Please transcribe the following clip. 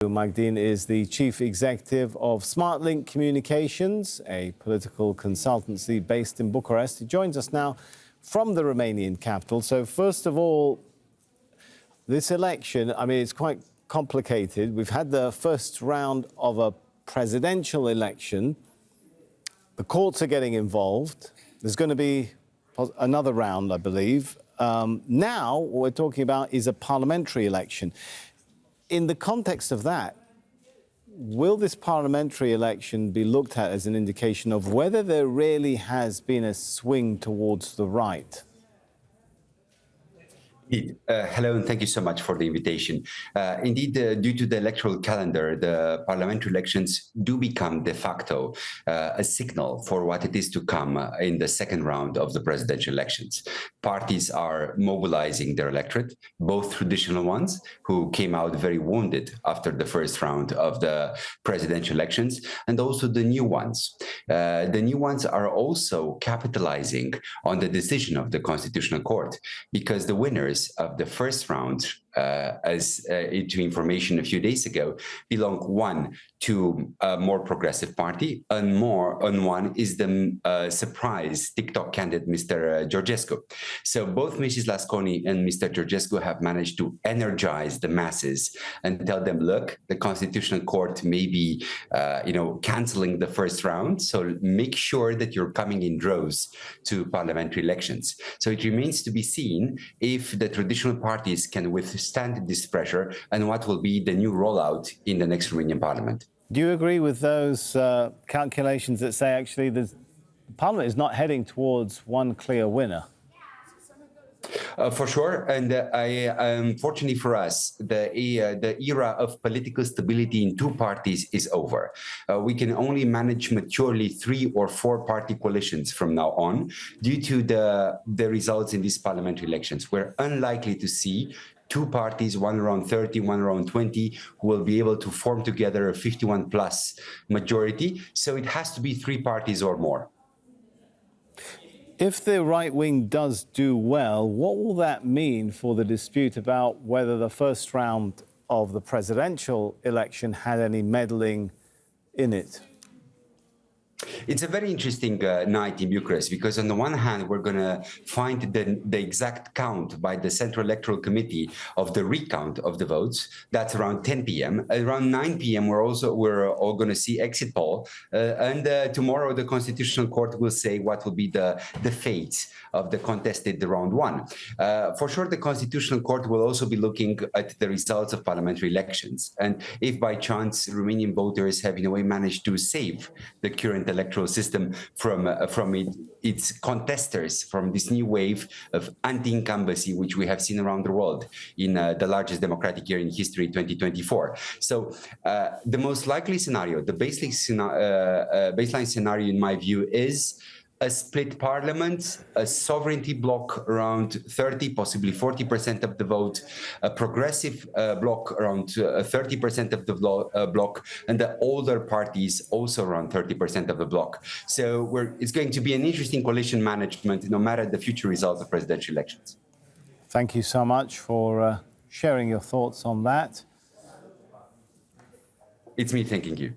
Radu Magdin is the chief executive of SmartLink Communications, a political consultancy based in Bucharest. He joins us now from the Romanian capital. So first of all, this election, I mean, it's quite complicated. We've had the first round of a presidential election. The courts are getting involved. There's going to be another round, I believe. Now, what we're talking about is a parliamentary election. In the context of that, will this parliamentary election be looked at as an indication of whether there really has been a swing towards the right? Hello, and thank you so much for the invitation. Indeed, due to the electoral calendar, the parliamentary elections do become de facto a signal for what it is to come in the second round of the presidential elections. Parties are mobilizing their electorate, both traditional ones who came out very wounded after the first round of the presidential elections, and also the new ones. The new ones are also capitalizing on the decision of the Constitutional Court, because the winners of the first round, to information a few days ago, belong one to a more progressive party, and one is the surprise TikTok candidate, Mr. Georgescu. So both Mrs. Lasconi and Mr. Georgescu have managed to energize the masses and tell them, look, the Constitutional Court may be, canceling the first round, so make sure that you're coming in droves to parliamentary elections. So it remains to be seen if the traditional parties can withstand this pressure and what will be the new rollout in the next Romanian Parliament. Do you agree with those calculations that say actually the Parliament is not heading towards one clear winner? For sure, and unfortunately for us, the era of political stability in two parties is over. We can only manage maturely 3 or 4 party coalitions from now on, due to the results in these parliamentary elections. We're unlikely to see 2 parties, one around 30, one around 20, who will be able to form together a 51+ majority. So it has to be 3 parties or more. If the right wing does do well, what will that mean for the dispute about whether the first round of the presidential election had any meddling in it? It's a very interesting night in Bucharest, because on the one hand, we're going to find the exact count by the Central Electoral Committee of the recount of the votes. That's around 10 p.m. Around 9 p.m., we're all going to see exit poll. And tomorrow, the Constitutional Court will say what will be the fate of the contested round 1. For sure, the Constitutional Court will also be looking at the results of parliamentary elections. And if by chance Romanian voters have in a way managed to save the current electoral system from its contesters, from this new wave of anti-incumbency, which we have seen around the world in the largest democratic year in history, 2024. So the most likely scenario, the baseline scenario in my view, is a split parliament, a sovereignty bloc around 30, possibly 40% of the vote, a progressive bloc around 30% of the bloc, and the older parties also around 30% of the bloc. So it's going to be an interesting coalition management, no matter the future results of presidential elections. Thank you so much for sharing your thoughts on that. It's me thanking you.